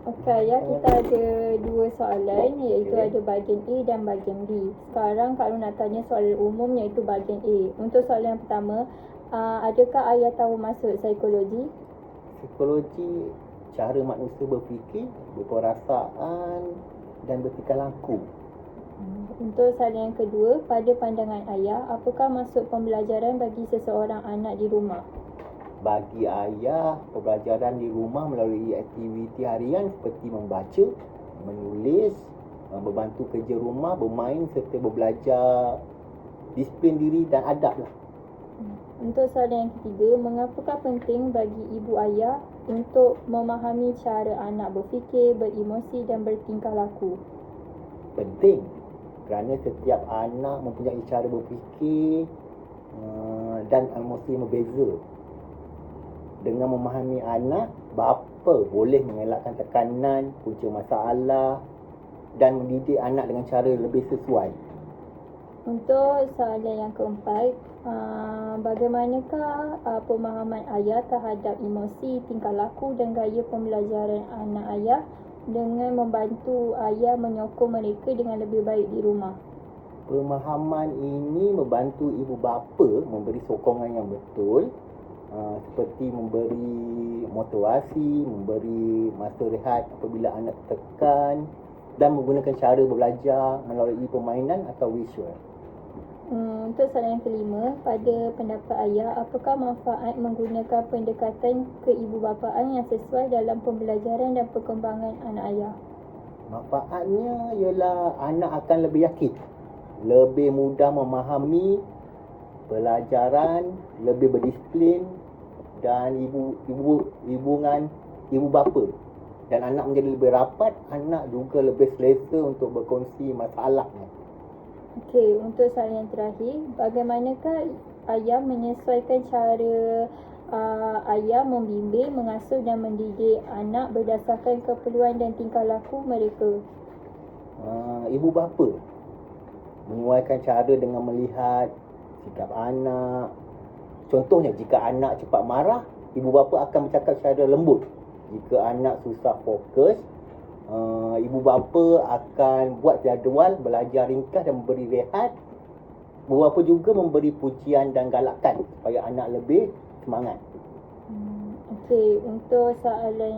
Okey, ya kita ada dua soalan iaitu ada bahagian A dan bahagian B. Sekarang Kak Nur nak tanya soalan umum iaitu bahagian A. Untuk soalan yang pertama, adakah ayah tahu maksud psikologi? Psikologi cara manusia berfikir, berperasaan dan bertingkah laku. Untuk soalan yang kedua, pada pandangan ayah, apakah maksud pembelajaran bagi seseorang anak di rumah? Bagi ayah, pembelajaran di rumah melalui aktiviti harian seperti membaca, menulis, membantu kerja rumah, bermain serta belajar disiplin diri dan adab lah. Untuk soalan yang ketiga, mengapakah penting bagi ibu ayah untuk memahami cara anak berfikir, beremosi dan bertingkah laku? Penting kerana setiap anak mempunyai cara berfikir dan emosi yang berbeza. Dengan memahami anak, bapa boleh mengelakkan tekanan, punca masalah dan mendidik anak dengan cara lebih sesuai. Untuk soalan yang keempat, bagaimanakah pemahaman ayah terhadap emosi, tingkah laku dan gaya pembelajaran anak ayah dengan membantu ayah menyokong mereka dengan lebih baik di rumah? Pemahaman ini membantu ibu bapa memberi sokongan yang betul, seperti memberi motivasi, memberi masa rehat apabila anak tertekan dan menggunakan cara belajar melalui permainan atau visual. Untuk soalan yang kelima, pada pendapat ayah, apakah manfaat menggunakan pendekatan keibubapaan yang sesuai dalam pembelajaran dan perkembangan anak ayah? Manfaatnya ialah anak akan lebih yakin, lebih mudah memahami pelajaran, lebih berdisiplin dan ibu bapa dan anak menjadi lebih rapat, anak juga lebih selesa untuk berkongsi masalahnya. Okey, untuk soalan yang terakhir, bagaimanakah ayah menyesuaikan cara ayah membimbing, mengasuh dan mendidik anak berdasarkan keperluan dan tingkah laku mereka? Ibu bapa menyesuaikan cara dengan melihat sikap anak. Contohnya, jika anak cepat marah, ibu bapa akan bercakap secara lembut. Jika anak susah fokus, ibu bapa akan buat jadual belajar ringkas dan memberi rehat. Ibu bapa juga memberi pujian dan galakan supaya anak lebih semangat. Okey, untuk soalan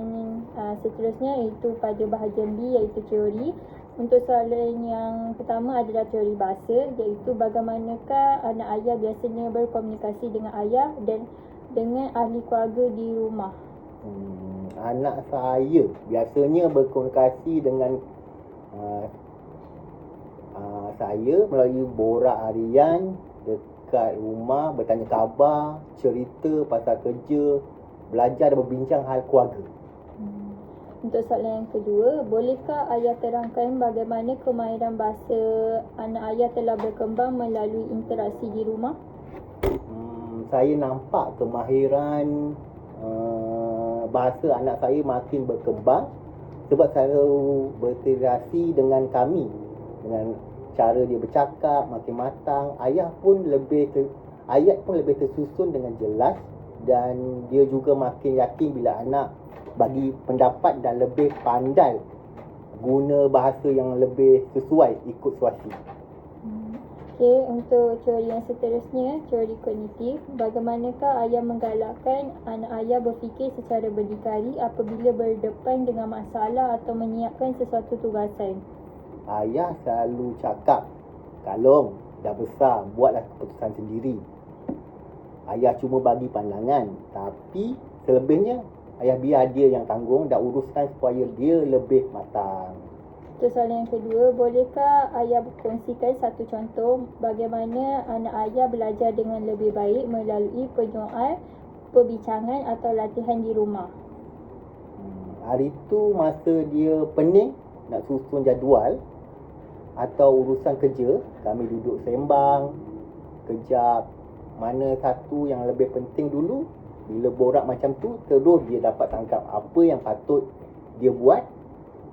seterusnya iaitu pada bahagian B iaitu teori. Untuk soalan yang pertama adalah teori bahasa, iaitu bagaimanakah anak ayah biasanya berkomunikasi dengan ayah dan dengan ahli keluarga di rumah? Anak saya biasanya berkomunikasi dengan saya melalui borak harian dekat rumah, bertanya khabar, cerita pasal kerja, belajar dan berbincang hal keluarga. Untuk soalan yang kedua, bolehkah ayah terangkan bagaimana kemahiran bahasa anak ayah telah berkembang melalui interaksi di rumah? Saya nampak kemahiran bahasa anak saya makin berkembang sebab selalu berinteraksi dengan kami, dengan cara dia bercakap makin matang. Ayat pun lebih tersusun dengan jelas dan dia juga makin yakin bila anak bagi pendapat dan lebih pandai guna bahasa yang lebih sesuai ikut situasi. Okey, untuk teori yang seterusnya, teori kognitif, bagaimanakah ayah menggalakkan anak ayah berfikir secara berdikari apabila berdepan dengan masalah atau menyiapkan sesuatu tugasan? Ayah selalu cakap, "Kalong, dah besar, buatlah keputusan sendiri." Ayah cuma bagi pandangan, tapi selebihnya ayah biar dia yang tanggung dan uruskan supaya dia lebih matang. Untuk soalan yang kedua, bolehkah ayah berkongsikan satu contoh bagaimana anak ayah belajar dengan lebih baik melalui penyual, perbincangan atau latihan di rumah? Hari tu masa dia pening nak susun jadual atau urusan kerja, kami duduk sembang kejap mana satu yang lebih penting dulu. Bila borak macam tu, terus dia dapat tangkap apa yang patut dia buat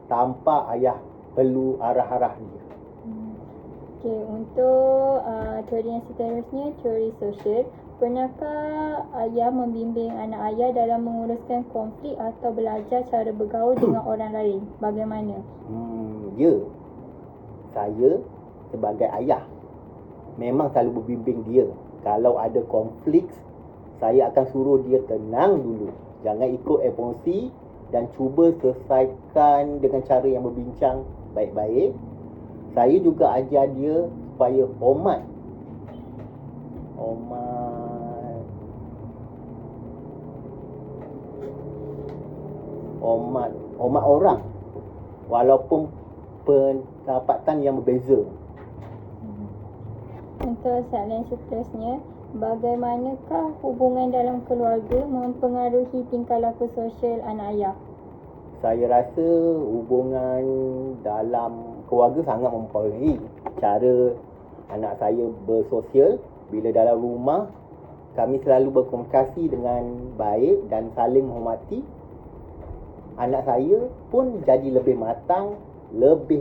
tanpa ayah perlu arah-arah dia. Okey, untuk teori yang seterusnya, teori sosial, Pernahkah ayah membimbing anak ayah dalam menguruskan konflik atau belajar cara bergaul dengan orang lain? Bagaimana? Ya. Saya sebagai ayah memang selalu berbimbing dia. Kalau ada konflik, saya akan suruh dia tenang dulu. Jangan ikut emosi dan cuba selesaikan dengan cara yang berbincang baik-baik. Saya juga ajar dia supaya hormat orang walaupun pendapatan yang berbeza. Untuk soalan seterusnya, bagaimanakah hubungan dalam keluarga mempengaruhi tingkah laku sosial anak ayah? Saya rasa hubungan dalam keluarga sangat mempengaruhi cara anak saya bersosial. Bila dalam rumah, kami selalu berkomunikasi dengan baik dan saling menghormati. Anak saya pun jadi lebih matang, lebih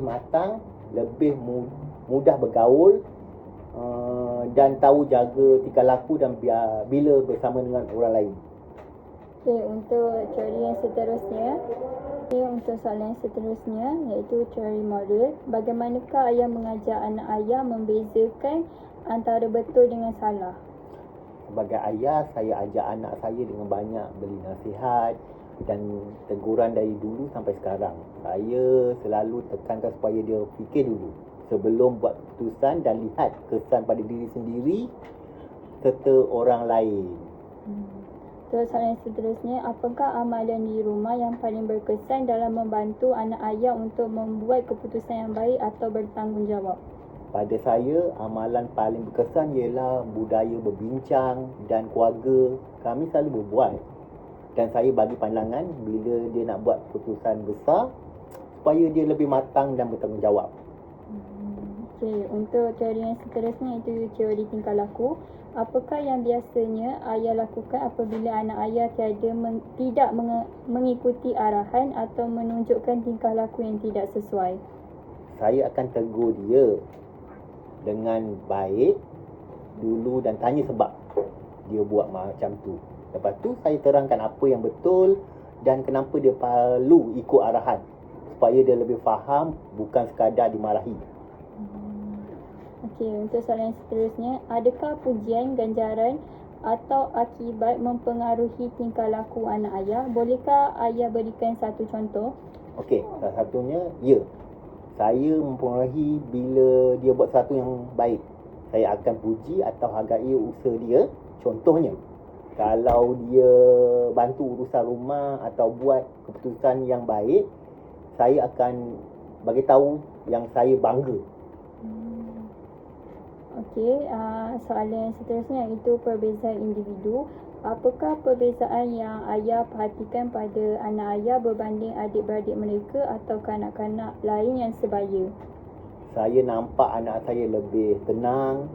mudah bergaul dan tahu jaga tingkah laku dan bila bersama dengan orang lain. Okey, untuk teori yang seterusnya, untuk soalan yang seterusnya iaitu teori moral. Bagaimanakah ayah mengajar anak ayah membezakan antara betul dengan salah? Sebagai ayah, saya ajar anak saya dengan banyak beri nasihat dan teguran dari dulu sampai sekarang. Saya selalu tekankan supaya dia fikir dulu sebelum buat keputusan dan lihat kesan pada diri sendiri serta orang lain. Terus soalan seterusnya, apakah amalan di rumah yang paling berkesan dalam membantu anak ayah untuk membuat keputusan yang baik atau bertanggungjawab? Pada saya, amalan paling berkesan ialah budaya berbincang dan keluarga kami selalu berbuat. Dan saya bagi pandangan bila dia nak buat keputusan besar supaya dia lebih matang dan bertanggungjawab. Okey, untuk teori yang seterusnya itu teori tingkah laku. Apakah yang biasanya ayah lakukan apabila anak ayah tidak mengikuti arahan atau menunjukkan tingkah laku yang tidak sesuai? Saya akan tegur dia dengan baik dulu dan tanya sebab dia buat macam tu. Lepas tu saya terangkan apa yang betul dan kenapa dia perlu ikut arahan supaya dia lebih faham, bukan sekadar dimarahi. Okey, untuk soalan seterusnya, adakah pujian, ganjaran atau akibat mempengaruhi tingkah laku anak ayah? Bolehkah ayah berikan satu contoh? Okey, salah satunya, ya. Saya mempengaruhi bila dia buat sesuatu yang baik. Saya akan puji atau hargai usaha dia. Contohnya, kalau dia bantu urusan rumah atau buat keputusan yang baik, saya akan bagi tahu yang saya bangga. Okey, soalan yang seterusnya iaitu perbezaan individu. Apakah perbezaan yang ayah perhatikan pada anak ayah berbanding adik-beradik mereka atau kanak-kanak lain yang sebaya? Saya nampak anak saya lebih tenang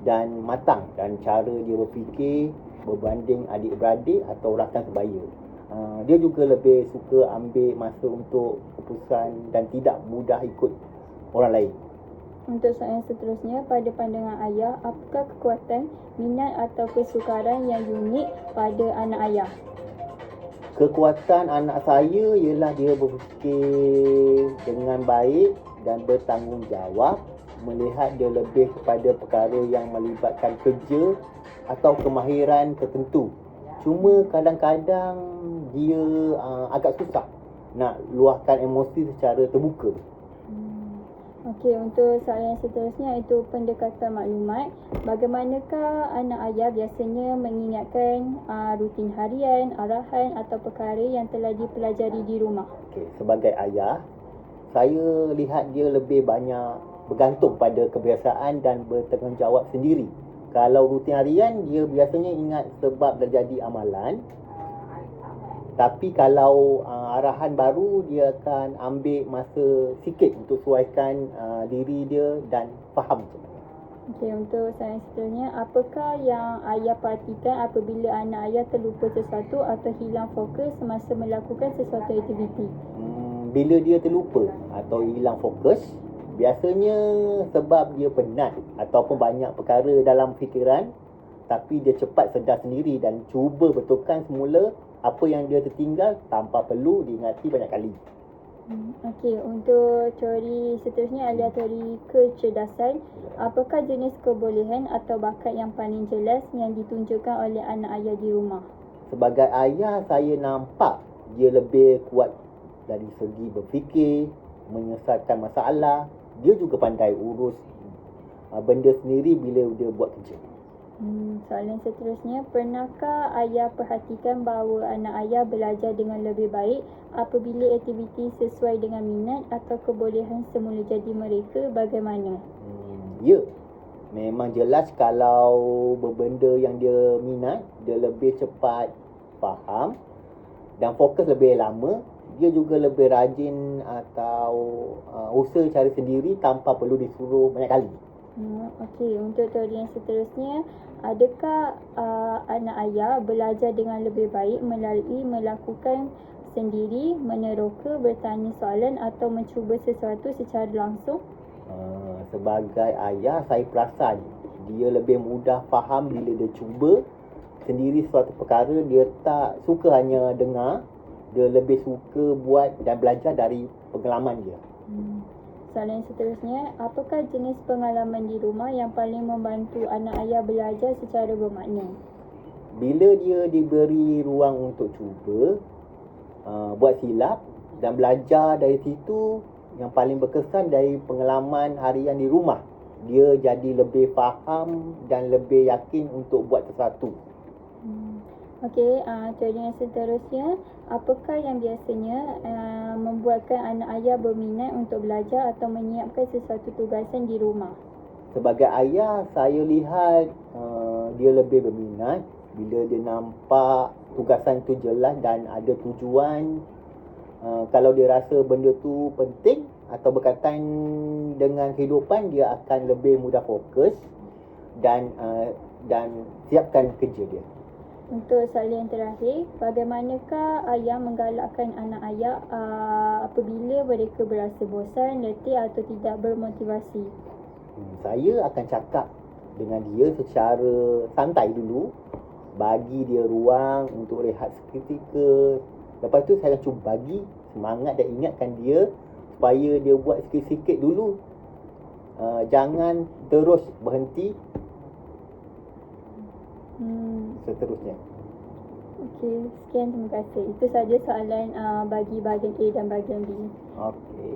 dan matang dan cara dia berfikir berbanding adik-beradik atau rakan sebaya. Dia juga lebih suka ambil masa untuk keputusan dan tidak mudah ikut orang lain. Untuk soalan seterusnya, pada pandangan ayah, apakah kekuatan, minat atau kesukaran yang unik pada anak ayah? Kekuatan anak saya ialah dia berfikir dengan baik dan bertanggungjawab, melihat dia lebih kepada perkara yang melibatkan kerja atau kemahiran tertentu. Cuma kadang-kadang dia agak susah nak luahkan emosi secara terbuka. Okey, untuk soalan seterusnya iaitu pendekatan maklumat. Bagaimanakah anak ayah biasanya mengingatkan rutin harian, arahan atau perkara yang telah dipelajari di rumah? Okey, sebagai ayah, saya lihat dia lebih banyak bergantung pada kebiasaan dan bertanggungjawab sendiri. Kalau rutin harian, dia biasanya ingat sebab terjadi amalan. Tapi kalau arahan baru, dia akan ambil masa sikit untuk sesuaikan diri dia dan faham. Okey, untuk soalan seterusnya, apakah yang ayah perhatikan apabila anak ayah terlupa sesuatu atau hilang fokus semasa melakukan sesuatu aktiviti? Bila dia terlupa atau hilang fokus, biasanya sebab dia penat ataupun banyak perkara dalam fikiran. tapi dia cepat sedar sendiri dan cuba betulkan semula apa yang dia tertinggal tanpa perlu diingati banyak kali. Okey, untuk teori seterusnya adalah teori kecerdasan. Apakah jenis kebolehan atau bakat yang paling jelas yang ditunjukkan oleh anak ayah di rumah? Sebagai ayah, saya nampak dia lebih kuat dari segi berfikir, menyelesaikan masalah. Dia juga pandai urus benda sendiri bila dia buat kerja. Soalan seterusnya, pernahkah ayah perhatikan bahawa anak ayah belajar dengan lebih baik apabila aktiviti sesuai dengan minat atau kebolehan semula jadi mereka? Bagaimana? Ya, memang jelas kalau berbenda yang dia minat, dia lebih cepat faham dan fokus lebih lama. Dia juga lebih rajin atau usaha cari sendiri tanpa perlu disuruh banyak kali. Okey, untuk teori yang seterusnya, adakah anak ayah belajar dengan lebih baik melalui melakukan sendiri, meneroka, bertanya soalan atau mencuba sesuatu secara langsung? Sebagai ayah, saya perasan dia lebih mudah faham bila dia cuba sendiri suatu perkara. Dia tak suka hanya dengar, dia lebih suka buat dan belajar dari pengalaman dia. Soalan seterusnya, apakah jenis pengalaman di rumah yang paling membantu anak ayah belajar secara bermakna? Bila dia diberi ruang untuk cuba, buat silap dan belajar dari situ, yang paling berkesan dari pengalaman harian di rumah. Dia jadi lebih faham dan lebih yakin untuk buat sesuatu. Okey, teori yang seterusnya, apakah yang biasanya membuatkan anak ayah berminat untuk belajar atau menyiapkan sesuatu tugasan di rumah? Sebagai ayah, saya lihat dia lebih berminat bila dia nampak tugasan tu jelas dan ada tujuan. Kalau dia rasa benda tu penting atau berkaitan dengan kehidupan, dia akan lebih mudah fokus dan siapkan kerja dia. Untuk soalan yang terakhir, bagaimanakah ayah menggalakkan anak ayah apabila mereka berasa bosan, letih atau tidak bermotivasi? Saya akan cakap dengan dia secara santai dulu, bagi dia ruang untuk rehat seketika. Lepas tu saya cuba bagi semangat dan ingatkan dia supaya dia buat sikit-sikit dulu. Jangan terus berhenti. Seterusnya. Okey, sekian, terima kasih. Itu saja soalan bagi bahagian A dan bahagian B. Okey.